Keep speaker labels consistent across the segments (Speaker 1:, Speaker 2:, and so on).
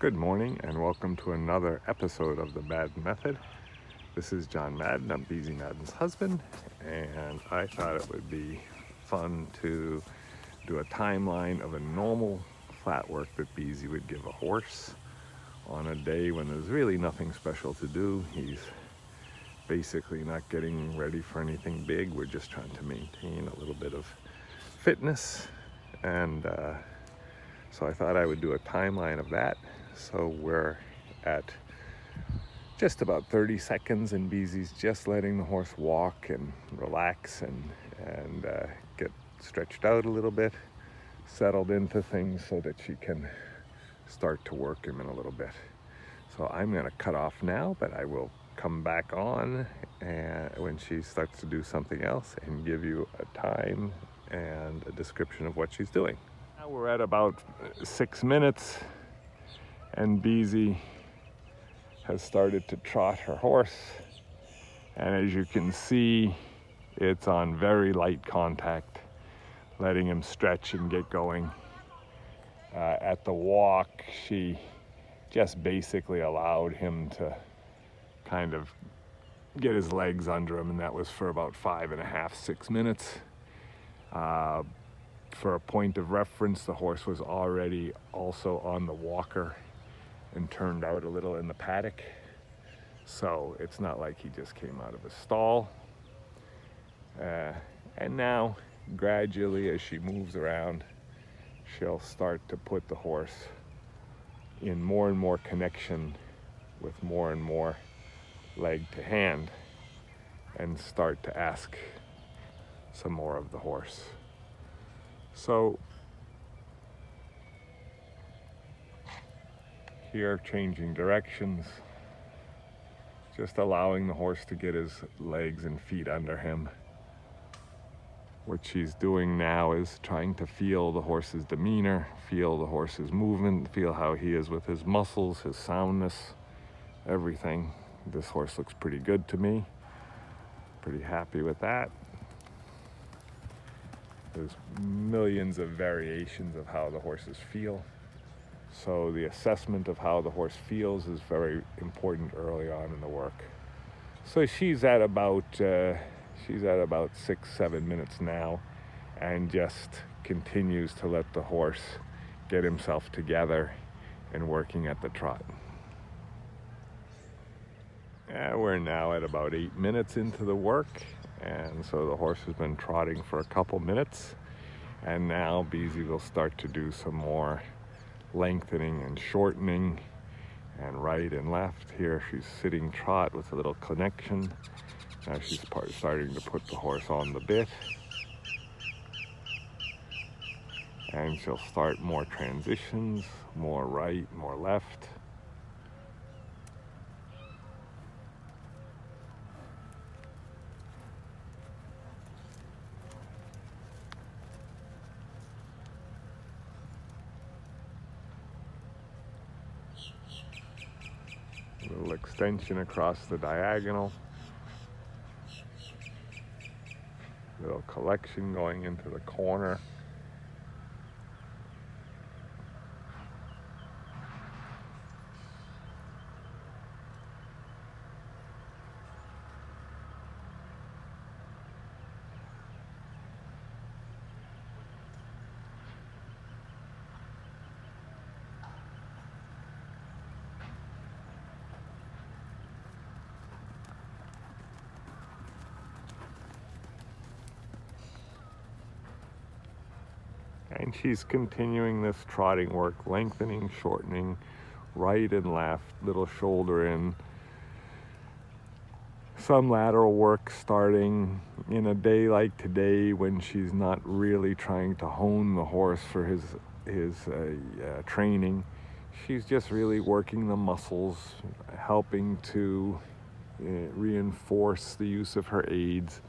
Speaker 1: Good morning and welcome to another episode of the Madden Method. This is John Madden. I'm Beezie Madden's husband, and I thought it would be fun to do a timeline of a normal flat work that Beezie would give a horse on a day when there's really nothing special to do. He's basically not getting ready for anything big. We're just trying to maintain a little bit of fitness, and so I thought I would do a timeline of that. So we're at just about 30 seconds and Beezie's just letting the horse walk and relax and get stretched out a little bit, settled into things so that she can start to work him in a little bit. So I'm going to cut off now, but I will come back on and when she starts to do something else and give you a time and a description of what she's doing. Now we're at about 6 minutes and Beezie has started to trot her horse, and as you can see, it's on very light contact, letting him stretch and get going. At the walk, she just basically allowed him to kind of get his legs under him, and that was for about 5.5, 6 minutes. For a point of reference, the horse was already also on the walker and turned out a little in the paddock. So it's not like he just came out of a stall. And now, gradually, as she moves around, she'll start to put the horse in more and more connection with more and more leg to hand and start to ask some more of the horse. So here, changing directions, just allowing the horse to get his legs and feet under him. What she's doing now is trying to feel the horse's demeanor, feel the horse's movement, feel how he is with his muscles, his soundness, everything. This horse looks pretty good to me. Pretty happy with that. There's millions of variations of how the horses feel. So the assessment of how the horse feels is very important early on in the work. So she's at about 6-7 minutes now, and just continues to let the horse get himself together and working at the trot. We're now at about 8 minutes into the work, and so the horse has been trotting for a couple minutes, and now Beezie will start to do some more lengthening and shortening and right and left. Here she's sitting trot with a little connection. Now she's starting to put the horse on the bit, and she'll start more transitions, more right, more left. A little extension across the diagonal. Little collection going into the corner. And she's continuing this trotting work, lengthening, shortening, right and left, little shoulder in. Some lateral work starting in a day like today when she's not really trying to hone the horse for his training. She's just really working the muscles, helping to reinforce the use of her aids,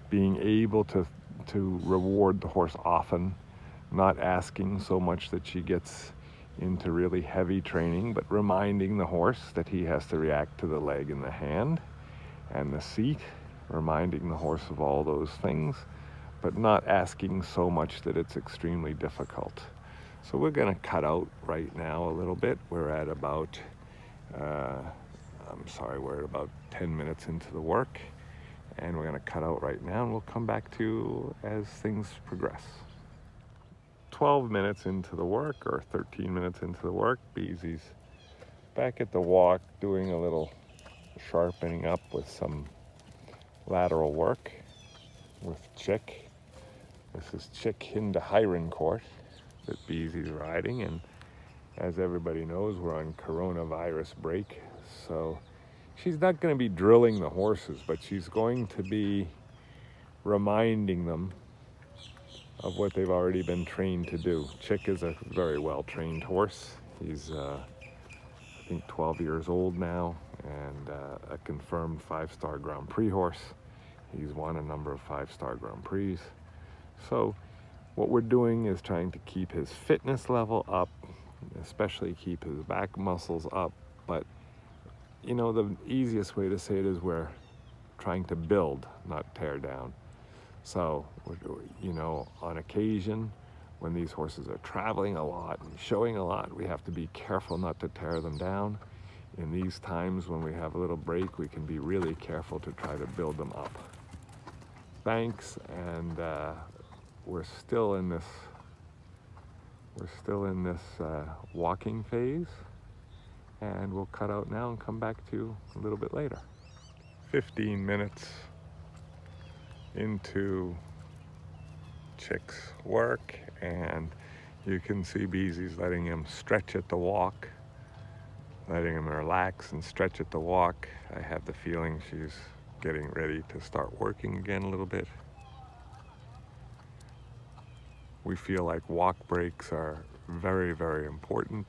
Speaker 1: being able to reward the horse often, not asking so much that she gets into really heavy training, but reminding the horse that he has to react to the leg and the hand and the seat, reminding the horse of all those things, but not asking so much that it's extremely difficult. So we're going to cut out right now a little bit. We're at about, we're at about 10 minutes into the work, and we're going to cut out right now, and we'll come back to you as things progress. 12 minutes into the work, or 13 minutes into the work, Beezie's back at the walk doing a little sharpening up with some lateral work with Chic. This is Chic Hin to Hiren court that Beezie's riding, and as everybody knows, we're on coronavirus break, so she's not going to be drilling the horses, but she's going to be reminding them of what they've already been trained to do. Chic is a very well-trained horse. He's, I think, 12 years old now, and a confirmed 5-star Grand Prix horse. He's won a number of 5-star Grand Prix. So what we're doing is trying to keep his fitness level up, especially keep his back muscles up. But, you know, the easiest way to say it is we're trying to build, not tear down. So, you know, on occasion, when these horses are traveling a lot and showing a lot, we have to be careful not to tear them down. In these times when we have a little break, we can be really careful to try to build them up. Thanks, and we're still in this walking phase, and we'll cut out now and come back to you a little bit later. 15 minutes into Chic's work, and you can see Beezie's letting him stretch at the walk, letting him relax and stretch at the walk. I have the feeling she's getting ready to start working again a little bit. We feel like walk breaks are very, very important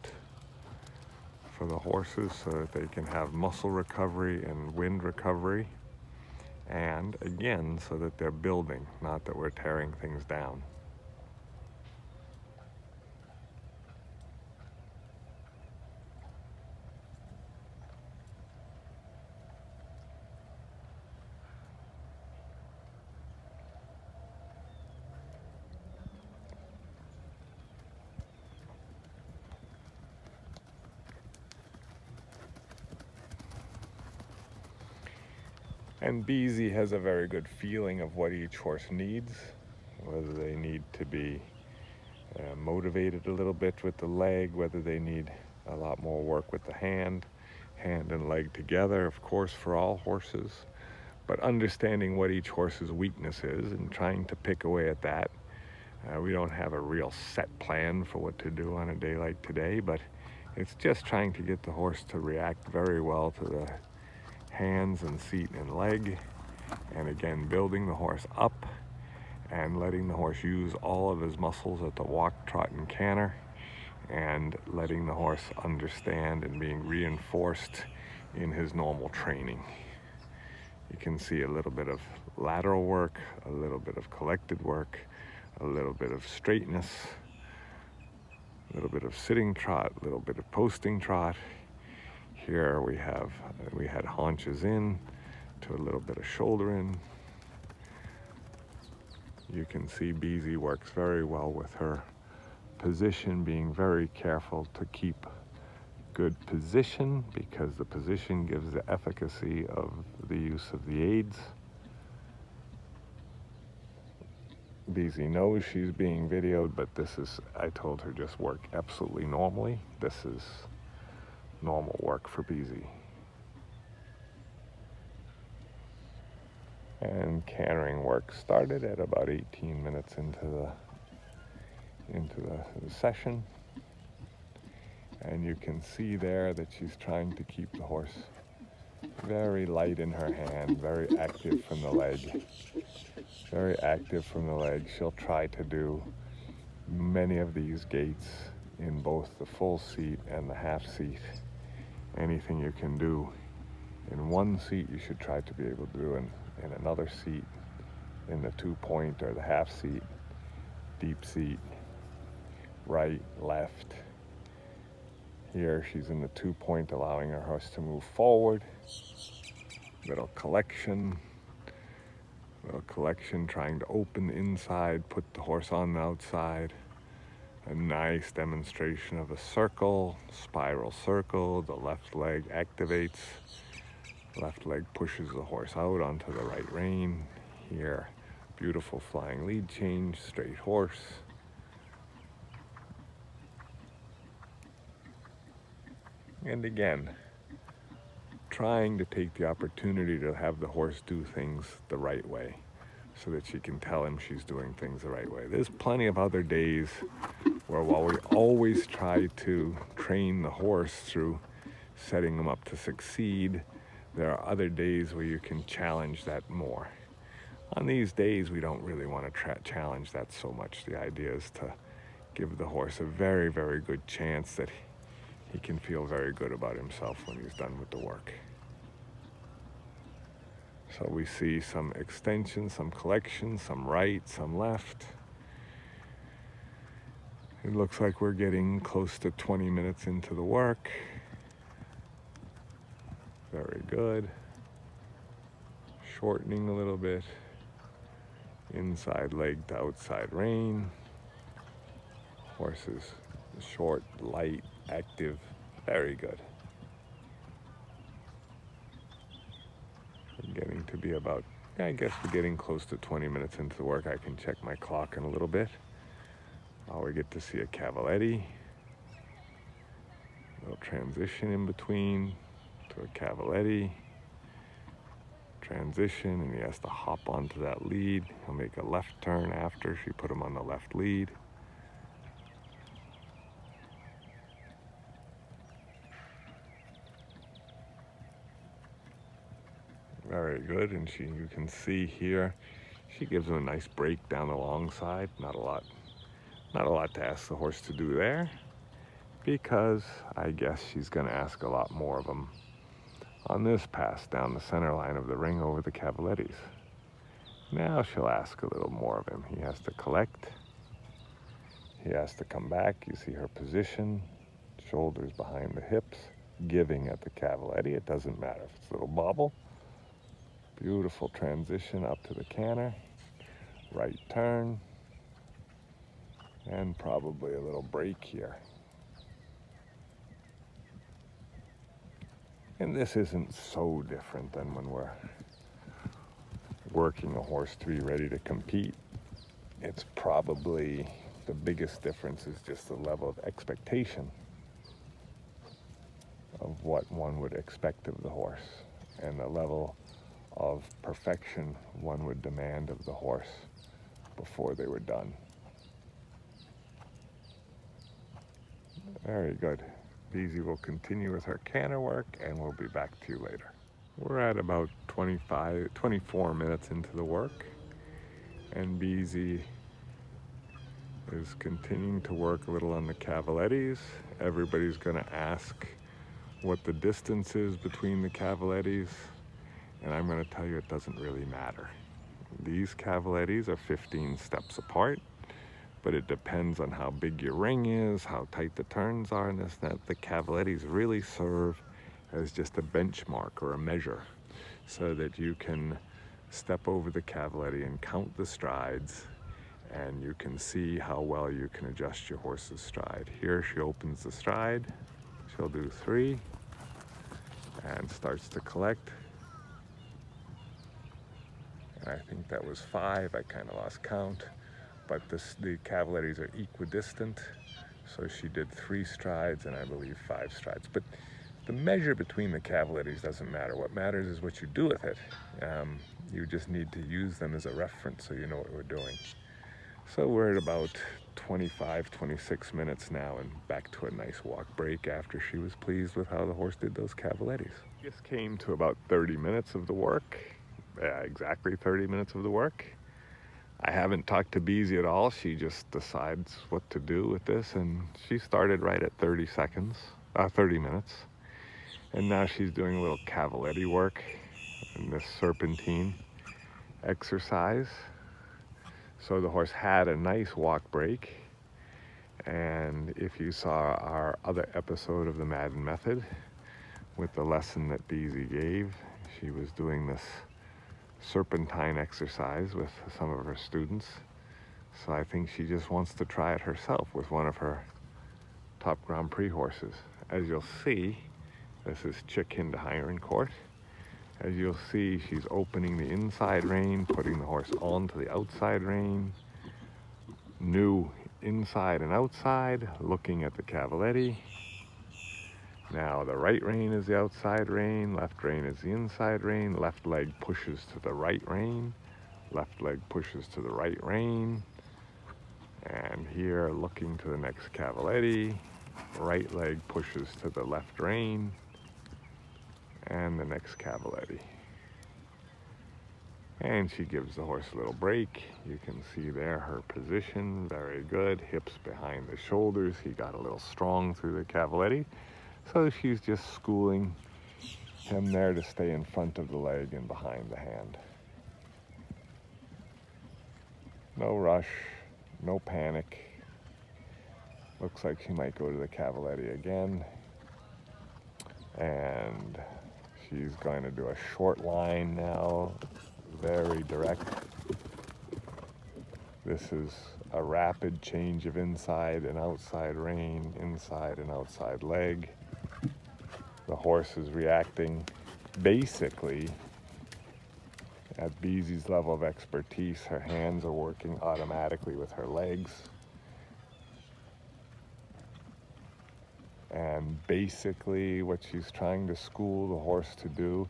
Speaker 1: for the horses so that they can have muscle recovery and wind recovery. And again, so that they're building, not that we're tearing things down. And Beezie has a very good feeling of what each horse needs, whether they need to be motivated a little bit with the leg, whether they need a lot more work with the hand and leg together, of course, for all horses. But understanding what each horse's weakness is and trying to pick away at that. We don't have a real set plan for what to do on a day like today, but it's just trying to get the horse to react very well to the hands and seat and leg, and again building the horse up and letting the horse use all of his muscles at the walk, trot, and canter, and letting the horse understand and being reinforced in his normal training. You can see a little bit of lateral work, a little bit of collected work, a little bit of straightness, a little bit of sitting trot, a little bit of posting trot. Here we had haunches in to a little bit of shoulder in. You can see Beezie works very well with her position, being very careful to keep good position, because the position gives the efficacy of the use of the aids. Beezie knows she's being videoed, but this is, I told her, just work absolutely normally. This is normal work for Beezie. And cantering work started at about 18 minutes into the session. And you can see there that she's trying to keep the horse very light in her hand, very active from the leg. Very active from the leg. She'll try to do many of these gaits in both the full seat and the half seat. Anything you can do in one seat, you should try to be able to do in another seat, in the 2-point or the half seat, deep seat, right, left. Here she's in the 2-point, allowing her horse to move forward. Little collection, trying to open the inside, put the horse on the outside. a nice demonstration of a circle, spiral circle. The left leg activates. Left leg pushes the horse out onto the right rein. Here, beautiful flying lead change, straight horse. And again, trying to take the opportunity to have the horse do things the right way so that she can tell him she's doing things the right way. There's plenty of other days where while we always try to train the horse through setting him up to succeed, there are other days where you can challenge that more. On these days, we don't really want to challenge that so much. The idea is to give the horse a very, very good chance that he can feel very good about himself when he's done with the work. So we see some extension, some collection, some right, some left. It looks like we're getting close to 20 minutes into the work. Very good. Shortening a little bit. Inside leg to outside rein. Horses short, light, active. Very good. We're getting to be about, I guess we're getting close to 20 minutes into the work. I can check my clock in a little bit. We get to see a cavaletti. A little transition in between to a cavaletti. Transition, and he has to hop onto that lead. He'll make a left turn after she put him on the left lead. Very good, and you can see here, she gives him a nice break down the long side. Not a lot to ask the horse to do there, because I guess she's going to ask a lot more of him on this pass down the center line of the ring over the cavalettis. Now she'll ask a little more of him. He has to collect. He has to come back. You see her position, shoulders behind the hips, giving at the cavaletti. It doesn't matter if it's a little bobble. Beautiful transition up to the canter. Right turn. And probably a little break here. And this isn't so different than when we're working a horse to be ready to compete. It's probably the biggest difference is just the level of expectation of what one would expect of the horse and the level of perfection one would demand of the horse before they were done. Very good. Beezie will continue with her canter work, and we'll be back to you later. We're at about 24 minutes into the work, and Beezie is continuing to work a little on the cavalettis. Everybody's going to ask what the distance is between the cavalettis, and I'm going to tell you it doesn't really matter. These cavalettis are 15 steps apart, but it depends on how big your ring is, how tight the turns are, and this, that. The cavalettis really serve as just a benchmark or a measure so that you can step over the cavaletti and count the strides, and you can see how well you can adjust your horse's stride. Here she opens the stride. She'll do 3 and starts to collect. And I think that was 5. I kind of lost count. But the cavalettis are equidistant, so she did 3 strides and I believe 5 strides. But the measure between the cavalettis doesn't matter. What matters is what you do with it. You just need to use them as a reference so you know what we're doing. So we're at about 25, 26 minutes now, and back to a nice walk break after she was pleased with how the horse did those cavalettis. Just came to about 30 minutes of the work. Exactly 30 minutes of the work. I haven't talked to Beezie at all. She just decides what to do with this, and she started right at 30 minutes. And now she's doing a little cavaletti work in this serpentine exercise. So the horse had a nice walk break, and if you saw our other episode of the Madden method with the lesson that Beezie gave, she was doing this serpentine exercise with some of her students So I think she just wants to try it herself with one of her top Grand Prix horses. As you'll see, this is Chic Hin in court. As you'll see, she's opening the inside rein, putting the horse onto the outside rein. New inside and outside, looking at the cavaletti. Now the right rein is the outside rein, left rein is the inside rein, left leg pushes to the right rein, left leg pushes to the right rein. And here, looking to the next cavaletti, right leg pushes to the left rein, and the next cavaletti. And she gives the horse a little break. You can see there her position, very good. Hips behind the shoulders. He got a little strong through the cavaletti. So she's just schooling him there to stay in front of the leg and behind the hand. No rush, no panic. Looks like she might go to the cavaletti again. And she's going to do a short line now. Very direct. This is a rapid change of inside and outside rein, inside and outside leg. The horse is reacting basically at Beezie's level of expertise. Her hands are working automatically with her legs. And basically what she's trying to school the horse to do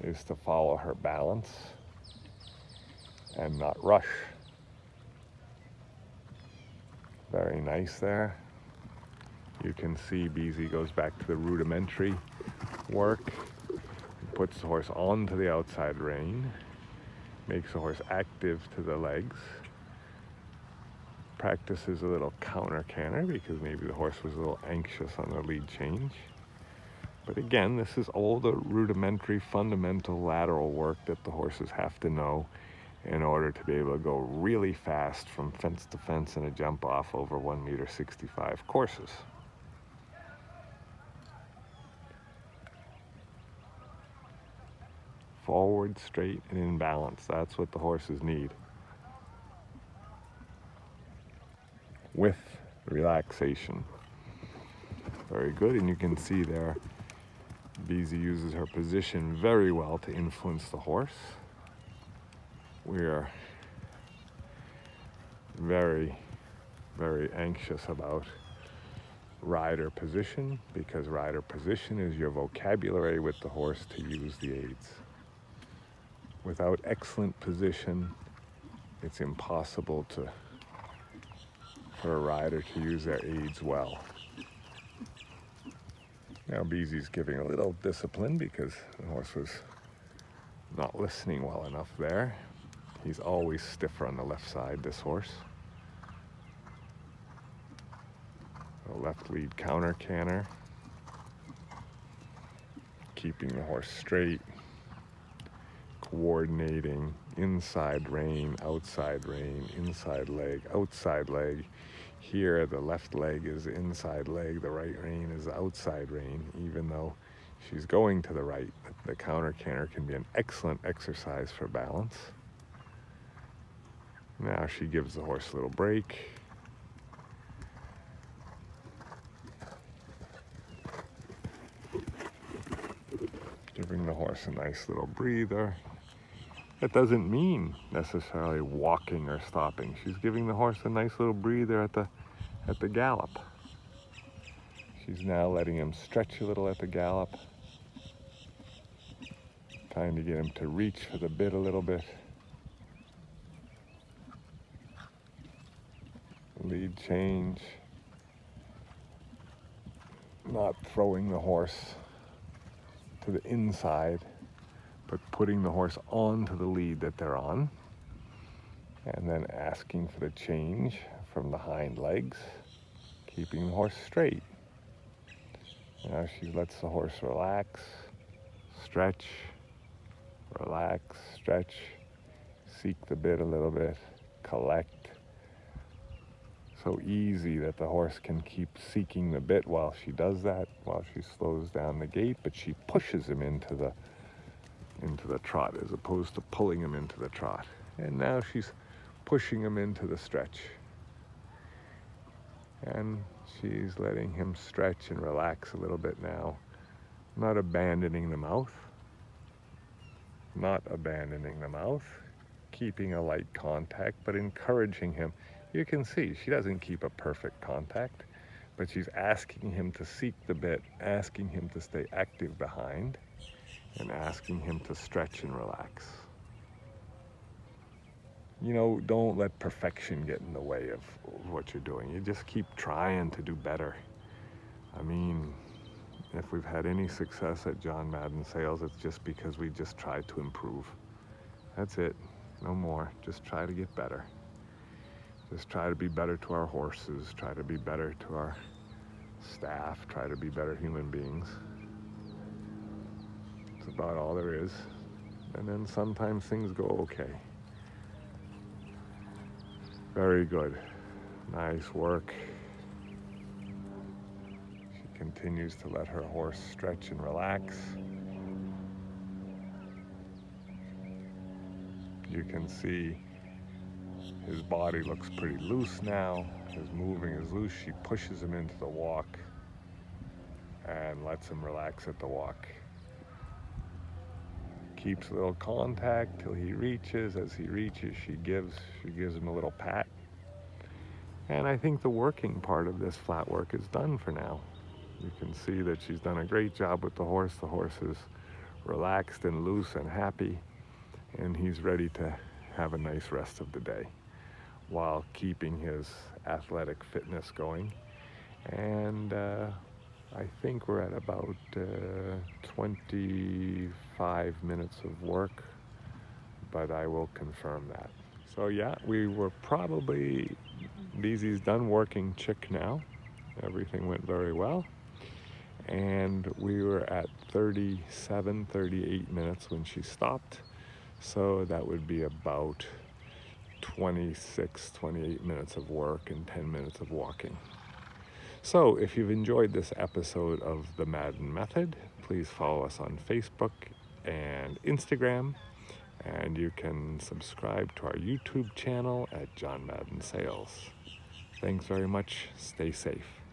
Speaker 1: is to follow her balance and not rush. Very nice there. You can see Beezie goes back to the rudimentary work. He puts the horse onto the outside rein, makes the horse active to the legs, practices a little counter canter because maybe the horse was a little anxious on the lead change. But again, this is all the rudimentary, fundamental lateral work that the horses have to know in order to be able to go really fast from fence to fence in a jump off over 1.65 m courses. Forward, straight, and in balance. That's what the horses need. With relaxation. Very good, and you can see there, Beezie uses her position very well to influence the horse. We are very, very anxious about rider position because rider position is your vocabulary with the horse to use the aids. Without excellent position, it's impossible for a rider to use their aids well. Now Beezie's giving a little discipline because the horse was not listening well enough there. He's always stiffer on the left side, this horse. A left lead counter canter. Keeping the horse straight. Coordinating inside rein, inside leg, outside leg. Here the left leg is the inside leg, the right rein is the outside rein, even though she's going to the right. The counter canter can be an excellent exercise for balance. Now she gives the horse a little break. Giving the horse a nice little breather. That doesn't mean necessarily walking or stopping. She's giving the horse a nice little breather at the gallop. She's now letting him stretch a little at the gallop. Trying to get him to reach for the bit a little bit. Lead change. Not throwing the horse to the inside, but putting the horse onto the lead that they're on. And then asking for the change from the hind legs, keeping the horse straight. Now she lets the horse relax, stretch, relax, stretch, seek the bit a little bit, collect. So easy that the horse can keep seeking the bit while she does that, while she slows down the gait, but she pushes him into the trot as opposed to pulling him into the trot. And now she's pushing him into the stretch. And she's letting him stretch and relax a little bit now. Not abandoning the mouth. Not abandoning the mouth. Keeping a light contact, but encouraging him. You can see she doesn't keep a perfect contact, but she's asking him to seek the bit, asking him to stay active behind, and asking him to stretch and relax. You know, don't let perfection get in the way of what you're doing. You just keep trying to do better. I mean, if we've had any success at John Madden Sales, it's just because we just tried to improve. That's it. No more. Just try to get better. Just try to be better to our horses. Try to be better to our staff. Try to be better human beings. It's about all there is. And then sometimes things go okay. Very good. Nice work. She continues to let her horse stretch and relax. You can see his body looks pretty loose now. His moving is loose. She pushes him into the walk and lets him relax at the walk. Keeps a little contact till he reaches. As he reaches, she gives him a little pat. And I think the working part of this flat work is done for now. You can see that she's done a great job with the horse. The horse is relaxed and loose and happy, and he's ready to have a nice rest of the day while keeping his athletic fitness going. And I think we're at about 25 minutes of work, but I will confirm that. So yeah, we were probably, Beezie's done working Chic now. Everything went very well. And we were at 37, 38 minutes when she stopped. So that would be about 26, 28 minutes of work and 10 minutes of walking. So if you've enjoyed this episode of the Madden Method, please follow us on Facebook and Instagram, and you can subscribe to our YouTube channel at John Madden Sales. Thanks very much. Stay safe.